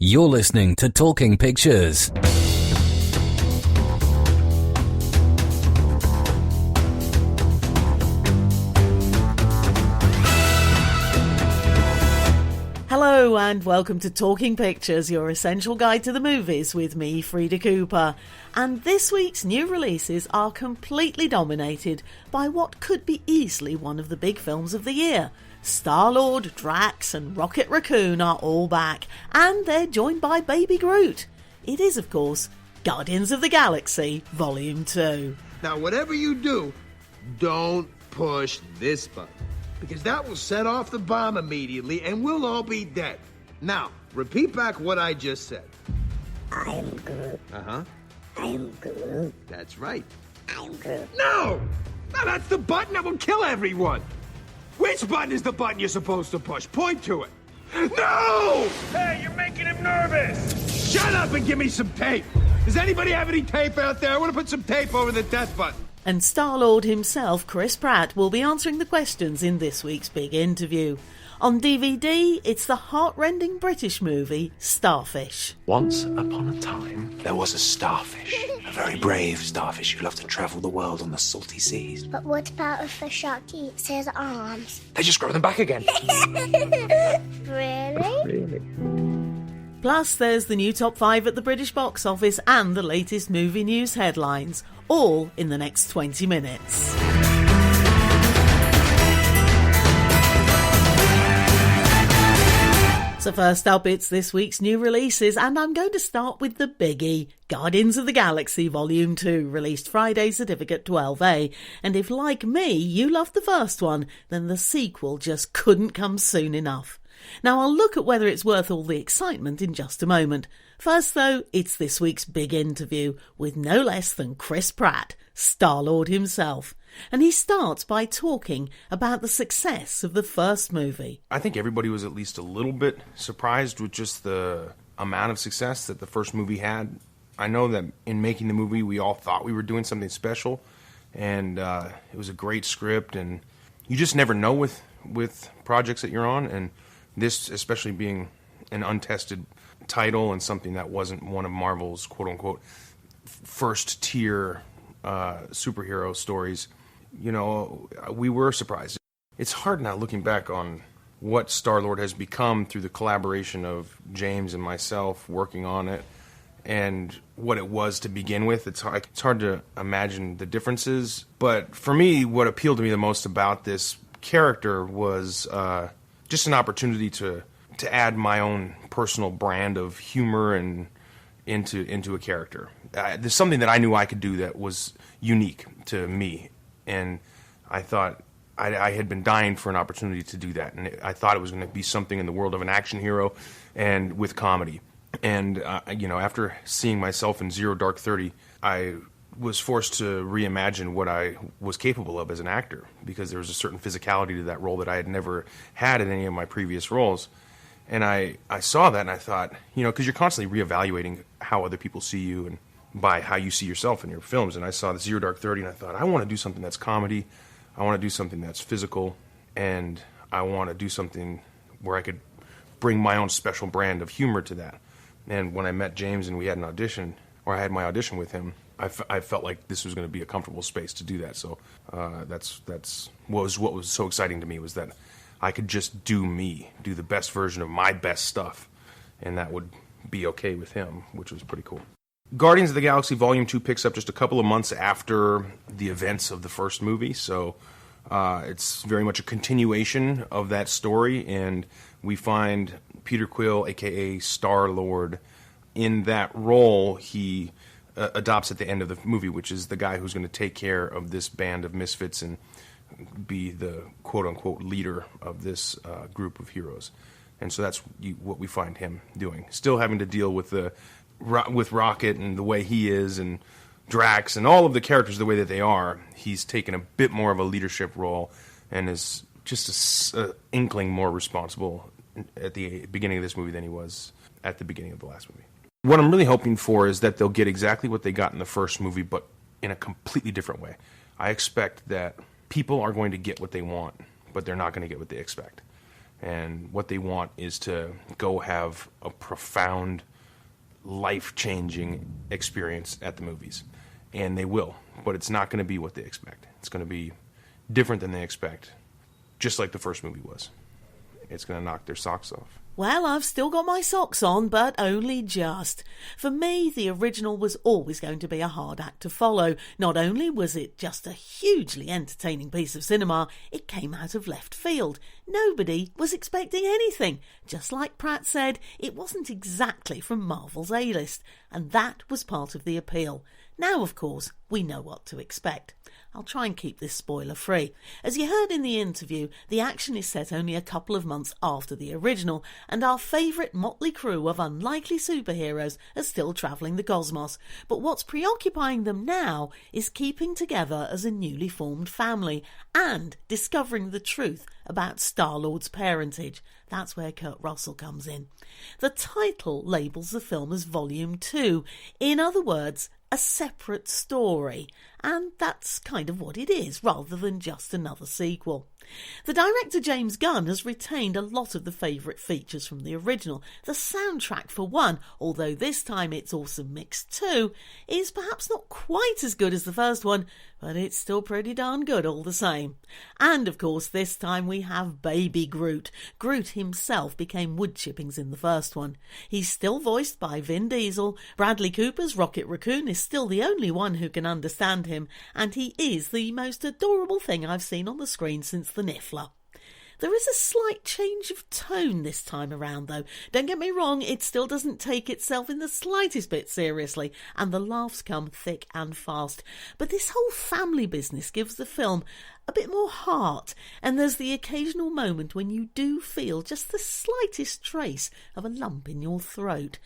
You're listening to Talking Pictures. Hello and welcome to Talking Pictures, your essential guide to the movies with me, Frida Cooper. And this week's new releases are completely dominated by what could be easily one of the big films of the year. Star-Lord, Drax and Rocket Raccoon are all back, and they're joined by Baby Groot. It is, of course, Guardians of the Galaxy Volume 2. Now, whatever you do, don't push this button, because that will set off the bomb immediately and we'll all be dead. Now, repeat back what I just said. I'm Groot. Uh-huh. I'm Groot. That's right. I'm Groot. No! No, that's the button that will kill everyone! Which button is the button you're supposed to push? Point to it. No! Hey, you're making him nervous! Shut up and give me some tape! Does anybody have any tape out there? I want to put some tape over the death button. And Star-Lord himself, Chris Pratt, will be answering the questions in this week's big interview. On DVD, it's the heart-rending British movie Starfish. Once upon a time, there was a starfish. A very brave starfish who loved to travel the world on the salty seas. But what about if a shark eats his arms? They just grow them back again. Really? Plus, there's the new top 5 at the British box office and the latest movie news headlines, all in the next 20 minutes. So first up, it's this week's new releases, and I'm going to start with the biggie, Guardians of the Galaxy Volume 2, released Friday, Certificate 12A. And if, like me, you loved the first one, then the sequel just couldn't come soon enough. Now, I'll look at whether it's worth all the excitement in just a moment. First, though, it's this week's big interview with no less than Chris Pratt, Star-Lord himself. And he starts by talking about the success of the first movie. I think everybody was at least a little bit surprised with just the amount of success that the first movie had. I know that in making the movie, we all thought we were doing something special, and it was a great script, and you just never know with projects that you're on, and this especially being an untested title and something that wasn't one of Marvel's quote-unquote first-tier superhero stories. You know, we were surprised. It's hard now looking back on what Star-Lord has become through the collaboration of James and myself working on it and what it was to begin with. It's hard to imagine the differences. But for me, what appealed to me the most about this character was just an opportunity to add my own personal brand of humor and into a character. There's something that I knew I could do that was unique to me. And I thought I had been dying for an opportunity to do that. And I thought it was going to be something in the world of an action hero and with comedy. And, after seeing myself in Zero Dark 30, I was forced to reimagine what I was capable of as an actor, because there was a certain physicality to that role that I had never had in any of my previous roles. And I saw that and I thought, because you're constantly reevaluating how other people see you and by how you see yourself in your films. And I saw the Zero Dark 30 and I thought, I want to do something that's comedy, I want to do something that's physical, and I want to do something where I could bring my own special brand of humor to that. And when I met James and we had an audition, or I had my audition with him, I felt like this was going to be a comfortable space to do that. So that's what was so exciting to me, was that I could just do me, do the best version of my best stuff, and that would be okay with him, which was pretty cool. Guardians of the Galaxy Volume 2 picks up just a couple of months after the events of the first movie, so it's very much a continuation of that story, and we find Peter Quill, a.k.a. Star-Lord, in that role he adopts at the end of the movie, which is the guy who's going to take care of this band of misfits and be the quote-unquote leader of this group of heroes. And so that's what we find him doing. Still having to deal with Rocket and the way he is, and Drax and all of the characters the way that they are. He's taken a bit more of a leadership role and is just an inkling more responsible at the beginning of this movie than he was at the beginning of the last movie. What I'm really hoping for is that they'll get exactly what they got in the first movie, but in a completely different way. I expect that people are going to get what they want, but they're not going to get what they expect. And what they want is to go have a profound, life-changing experience at the movies. And they will, but it's not going to be what they expect. It's going to be different than they expect, just like the first movie was. It's going to knock their socks off. Well, I've still got my socks on, but only just. For me, the original was always going to be a hard act to follow. Not only was it just a hugely entertaining piece of cinema, it came out of left field. Nobody was expecting anything. Just like Pratt said, it wasn't exactly from Marvel's A-list, and that was part of the appeal. Now, of course, we know what to expect. I'll try and keep this spoiler-free. As you heard in the interview, the action is set only a couple of months after the original, and our favourite motley crew of unlikely superheroes are still travelling the cosmos. But what's preoccupying them now is keeping together as a newly formed family and discovering the truth about Star-Lord's parentage. That's where Kurt Russell comes in. The title labels the film as Volume 2. In other words, a separate story, and that's kind of what it is, rather than just another sequel. The director James Gunn has retained a lot of the favourite features from the original. The soundtrack, for one, although this time it's Awesome Mix 2, is perhaps not quite as good as the first one, but it's still pretty darn good all the same. And of course this time we have Baby Groot. Groot himself became wood chippings in the first one. He's still voiced by Vin Diesel. Bradley Cooper's Rocket Raccoon is still the only one who can understand him, and he is the most adorable thing I've seen on the screen since the Niffler. There is a slight change of tone this time around, though. Don't get me wrong, it still doesn't take itself in the slightest bit seriously, and the laughs come thick and fast. But this whole family business gives the film a bit more heart, and there's the occasional moment when you do feel just the slightest trace of a lump in your throat.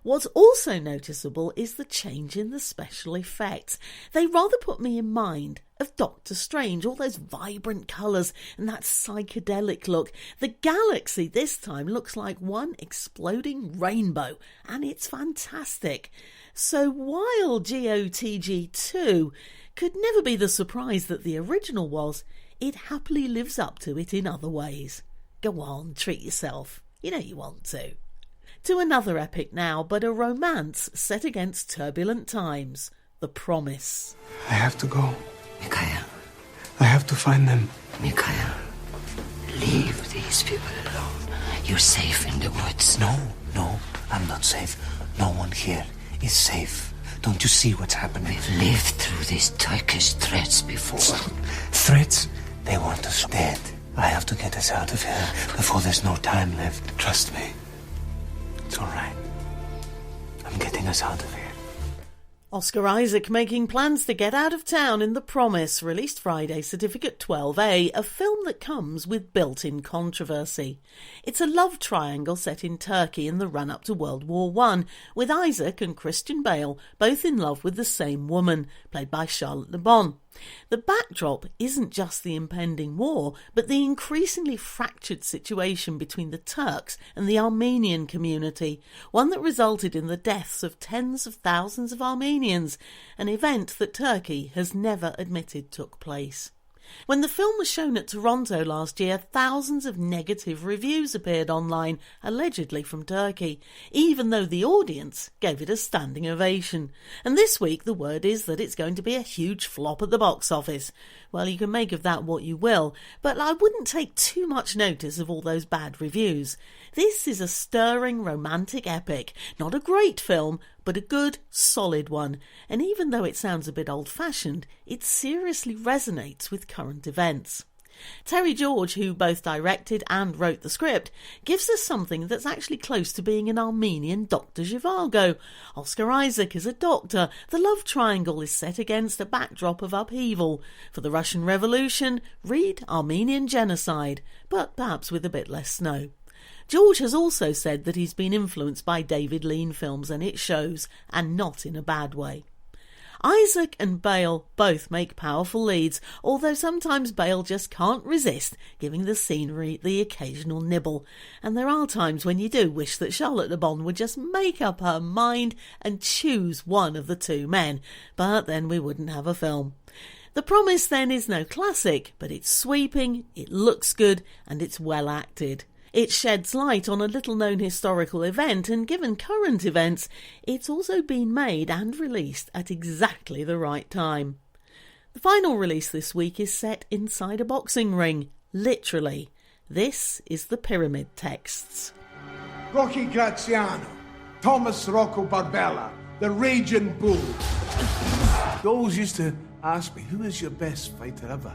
What's also noticeable is the change in the special effects. They rather put me in mind of Doctor Strange, all those vibrant colours and that psychedelic look. The galaxy this time looks like one exploding rainbow, and it's fantastic. So while GOTG 2 could never be the surprise that the original was, it happily lives up to it in other ways. Go on, treat yourself. You know you want to. To another epic now, but a romance set against turbulent times. The Promise. I have to go. Mikael. I have to find them. Mikael, leave these people alone. You're safe in the woods. No, I'm not safe. No one here is safe. Don't you see what's happening? We've lived through these Turkish threats before. Threats? They want us dead. I have to get us out of here before there's no time left. Trust me. It's all right. I'm getting us out of here. Oscar Isaac making plans to get out of town in The Promise, released Friday, Certificate 12A, a film that comes with built-in controversy. It's a love triangle set in Turkey in the run-up to World War I, with Isaac and Christian Bale both in love with the same woman, played by Charlotte Le Bon. The backdrop isn't just the impending war, but the increasingly fractured situation between the Turks and the Armenian community, one that resulted in the deaths of tens of thousands of Armenians, an event that Turkey has never admitted took place. When the film was shown at Toronto last year, thousands of negative reviews appeared online, allegedly from Turkey, even though the audience gave it a standing ovation. And this week the word is that it's going to be a huge flop at the box office. Well, you can make of that what you will, but I wouldn't take too much notice of all those bad reviews. This is a stirring romantic epic, not a great film, but a good, solid one, and even though it sounds a bit old-fashioned, it seriously resonates with current events. Terry George, who both directed and wrote the script, gives us something that's actually close to being an Armenian Dr. Zhivago. Oscar Isaac is a doctor. The love triangle is set against a backdrop of upheaval. For the Russian Revolution, read Armenian genocide, but perhaps with a bit less snow. George has also said that he's been influenced by David Lean films, and it shows, and not in a bad way. Isaac and Bale both make powerful leads, although sometimes Bale just can't resist giving the scenery the occasional nibble. And there are times when you do wish that Charlotte Le Bon would just make up her mind and choose one of the two men, but then we wouldn't have a film. The Promise then is no classic, but it's sweeping, it looks good, and it's well acted. It sheds light on a little-known historical event, and given current events, it's also been made and released at exactly the right time. The final release this week is set inside a boxing ring, literally. This is the Pyramid Texts. Rocky Graziano, Thomas Rocco Barbella, the Raging Bull. They always used to ask me, who is your best fighter ever?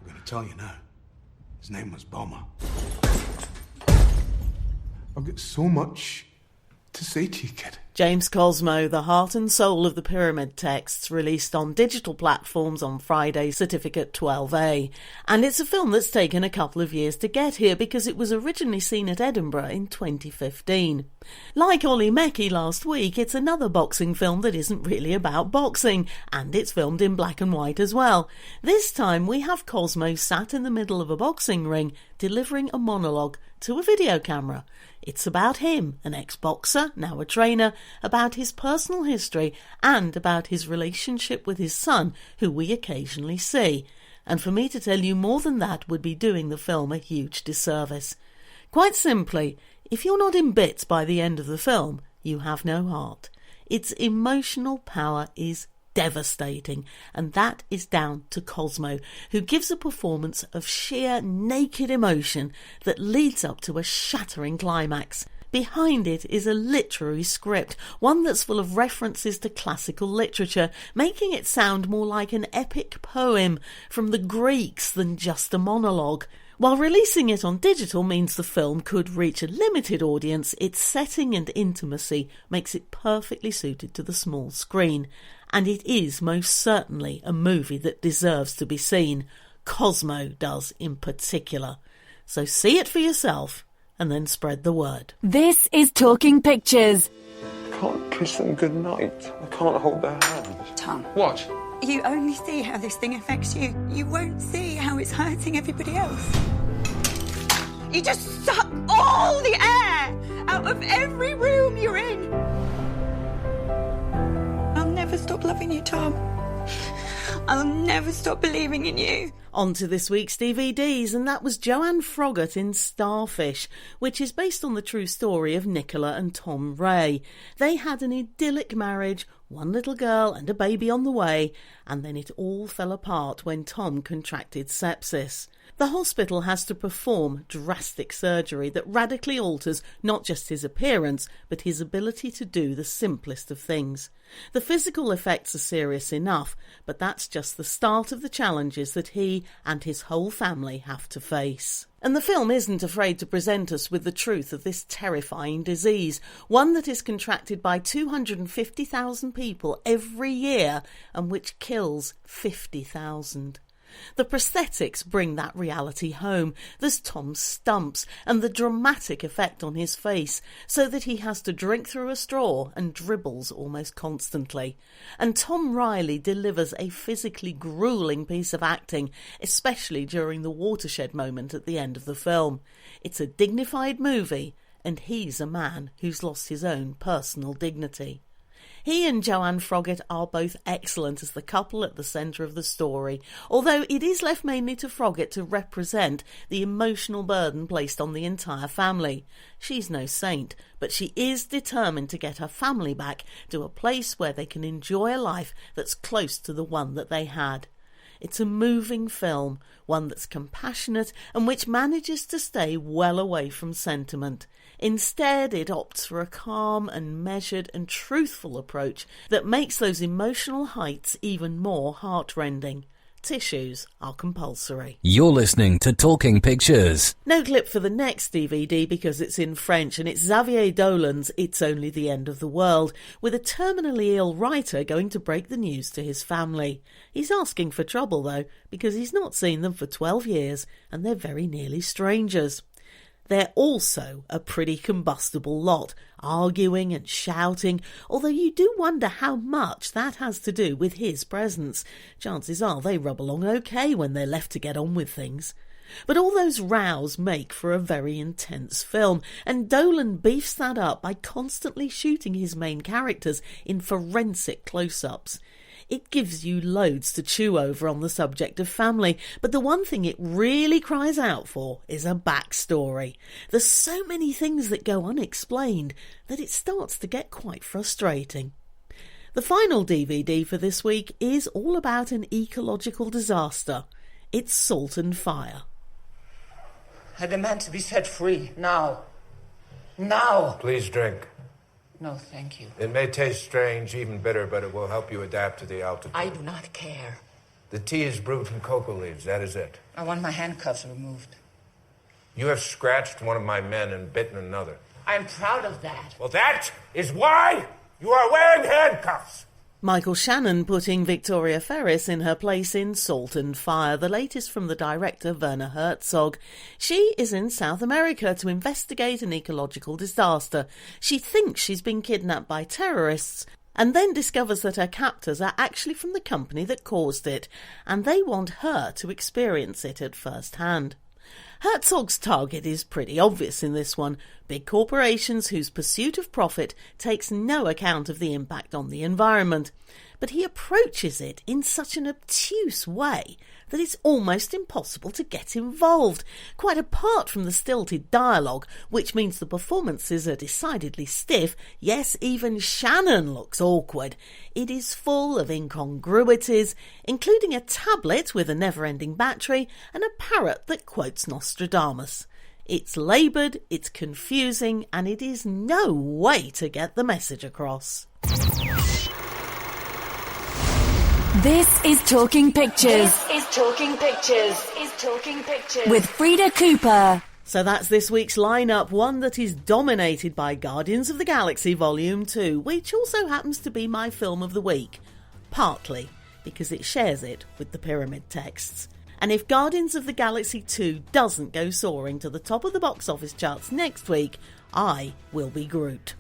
I'm going to tell you now. His name was Bomber. I've got so much to say to you, kid. James Cosmo, the heart and soul of the Pyramid Texts, released on digital platforms on Friday, Certificate 12A. And it's a film that's taken a couple of years to get here because it was originally seen at Edinburgh in 2015. Like Ollie Mecki last week, it's another boxing film that isn't really about boxing, and it's filmed in black and white as well. This time we have Cosmo sat in the middle of a boxing ring, delivering a monologue to a video camera. It's about him, an ex-boxer, now a trainer, about his personal history and about his relationship with his son, who we occasionally see. And for me to tell you more than that would be doing the film a huge disservice. Quite simply, if you're not in bits by the end of the film, you have no heart. Its emotional power is devastating, and that is down to Cosmo, who gives a performance of sheer naked emotion that leads up to a shattering climax. Behind it is a literary script, one that's full of references to classical literature, making it sound more like an epic poem from the Greeks than just a monologue. While releasing it on digital means the film could reach a limited audience, its setting and intimacy makes it perfectly suited to the small screen. And it is most certainly a movie that deserves to be seen. Cosmo does in particular. So see it for yourself and then spread the word. This is Talking Pictures. I can't kiss them goodnight. I can't hold their hands. Tom, What? you only see how this thing affects you. You won't see how it's hurting everybody else. You just suck all the air out of every room you're in. I'll never stop loving you, Tom. I'll never stop believing in you. On to this week's DVDs, and that was Joanne Froggatt in Starfish, which is based on the true story of Nicola and Tom Ray. They had an idyllic marriage, one little girl and a baby on the way, and then it all fell apart when Tom contracted sepsis. The hospital has to perform drastic surgery that radically alters not just his appearance, but his ability to do the simplest of things. The physical effects are serious enough, but that's just the start of the challenges that he and his whole family have to face. And the film isn't afraid to present us with the truth of this terrifying disease, one that is contracted by 250,000 people every year and which kills 50,000. The prosthetics bring that reality home. There's Tom's stumps and the dramatic effect on his face, so that he has to drink through a straw and dribbles almost constantly. And Tom Riley delivers a physically gruelling piece of acting, especially during the watershed moment at the end of the film. It's a dignified movie, and he's a man who's lost his own personal dignity. He and Joanne Froggatt are both excellent as the couple at the centre of the story, although it is left mainly to Froggatt to represent the emotional burden placed on the entire family. She's no saint, but she is determined to get her family back to a place where they can enjoy a life that's close to the one that they had. It's a moving film, one that's compassionate and which manages to stay well away from sentiment. Instead, it opts for a calm and measured and truthful approach that makes those emotional heights even more heartrending. Tissues are compulsory. You're listening to Talking Pictures. No clip for the next DVD because it's in French, and it's Xavier Dolan's It's Only the End of the World, with a terminally ill writer going to break the news to his family. He's asking for trouble, though, because he's not seen them for 12 years, and they're very nearly strangers. They're also a pretty combustible lot, arguing and shouting, although you do wonder how much that has to do with his presence. Chances are they rub along okay when they're left to get on with things. But all those rows make for a very intense film, and Dolan beefs that up by constantly shooting his main characters in forensic close-ups. It gives you loads to chew over on the subject of family, but the one thing it really cries out for is a backstory. There's so many things that go unexplained that it starts to get quite frustrating. The final DVD for this week is all about an ecological disaster. It's Salt and Fire. I demand to be set free, now. Now! Please drink. No, thank you. It may taste strange, even bitter, but it will help you adapt to the altitude. I do not care. The tea is brewed from cocoa leaves, that is it. I want my handcuffs removed. You have scratched one of my men and bitten another. I am proud of that. Well, that is why you are wearing handcuffs! Michael Shannon putting Victoria Ferris in her place in Salt and Fire, the latest from the director Werner Herzog. She is in South America to investigate an ecological disaster. She thinks she's been kidnapped by terrorists and then discovers that her captors are actually from the company that caused it, and they want her to experience it at first hand. Herzog's target is pretty obvious in this one: big corporations whose pursuit of profit takes no account of the impact on the environment. But he approaches it in such an obtuse way that it's almost impossible to get involved, quite apart from the stilted dialogue, which means the performances are decidedly stiff. Yes, even Shannon looks awkward. It is full of incongruities, including a tablet with a never-ending battery and a parrot that quotes Nostradamus. It's laboured, it's confusing, and it is no way to get the message across. This is Talking Pictures. With Frida Cooper. So that's this week's lineup, one that is dominated by Guardians of the Galaxy Volume 2, which also happens to be my film of the week. Partly because it shares it with the pyramid texts. And if Guardians of the Galaxy 2 doesn't go soaring to the top of the box office charts next week, I will be Groot.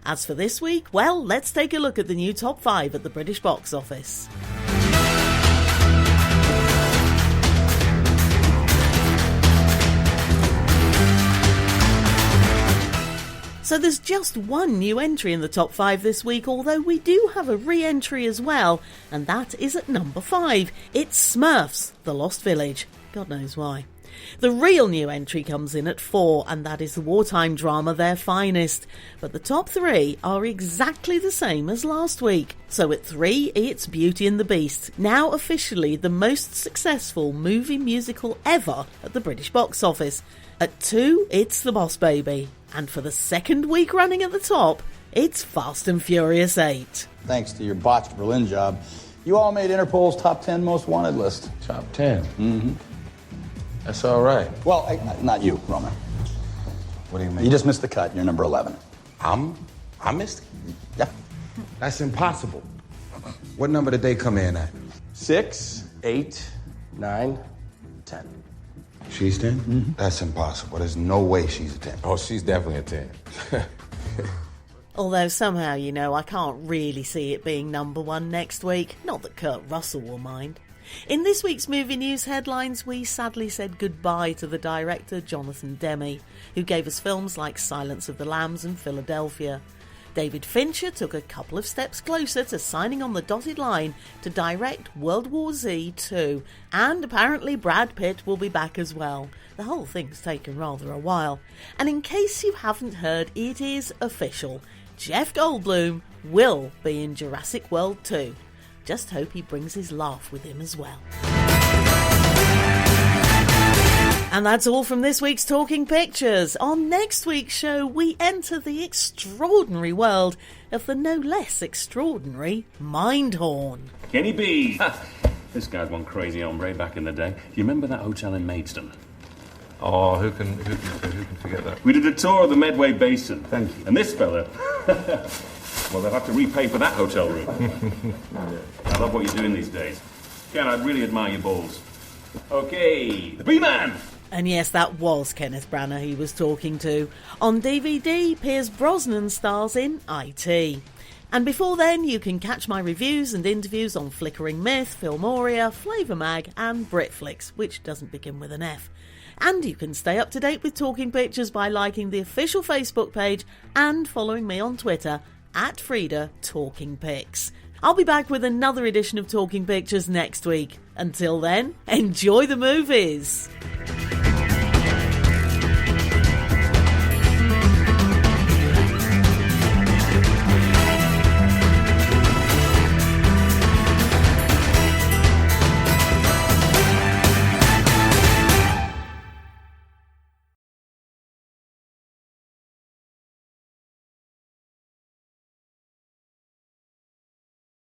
As for this week, well, let's take a look at the new top 5 at the British box office. So there's just one new entry in the top 5 this week, although we do have a re-entry as well, and that is at number 5. It's Smurfs, The Lost Village. God knows why. The real new entry comes in at 4, and that is the wartime drama Their Finest. But the top 3 are exactly the same as last week. So at 3, it's Beauty and the Beast, now officially the most successful movie musical ever at the British box office. At 2, it's The Boss Baby. And for the second week running at the top, it's Fast and Furious 8. Thanks to your botched Berlin job, you all made Interpol's top 10 most wanted list. Top 10? Mm-hmm. That's all right. Well, not you, Roman. What do you mean? You just missed the cut. You're number 11. I missed it? Yeah. That's impossible. What number did they come in at? 6, 8, 9, 10. She's 10? Mm-hmm. That's impossible. There's no way she's a 10. Oh, she's definitely a 10. Although somehow, I can't really see it being number 1 next week. Not that Kurt Russell will mind. In this week's movie news headlines, we sadly said goodbye to the director Jonathan Demme, who gave us films like Silence of the Lambs and Philadelphia. David Fincher took a couple of steps closer to signing on the dotted line to direct World War Z 2, and apparently Brad Pitt will be back as well. The whole thing's taken rather a while. And in case you haven't heard, it is official. Jeff Goldblum will be in Jurassic World 2. Just hope he brings his laugh with him as well. And that's all from this week's Talking Pictures. On next week's show, we enter the extraordinary world of the no less extraordinary Mindhorn. Kenny B. This guy's one crazy hombre back in the day. Do you remember that hotel in Maidstone? Oh, who can forget that? We did a tour of the Medway Basin. Thank you. And this fella, well, they'll have to repay for that hotel room. I love what you're doing these days. Ken, I really admire your balls. Okay, the B-Man! And yes, that was Kenneth Branagh he was talking to. On DVD, Pierce Brosnan stars in IT. And before then, you can catch my reviews and interviews on Flickering Myth, Filmoria, Flavour Mag and Britflix, which doesn't begin with an F. And you can stay up to date with Talking Pictures by liking the official Facebook page and following me on Twitter @Frida Talking Pics. I'll be back with another edition of Talking Pictures next week. Until then, enjoy the movies.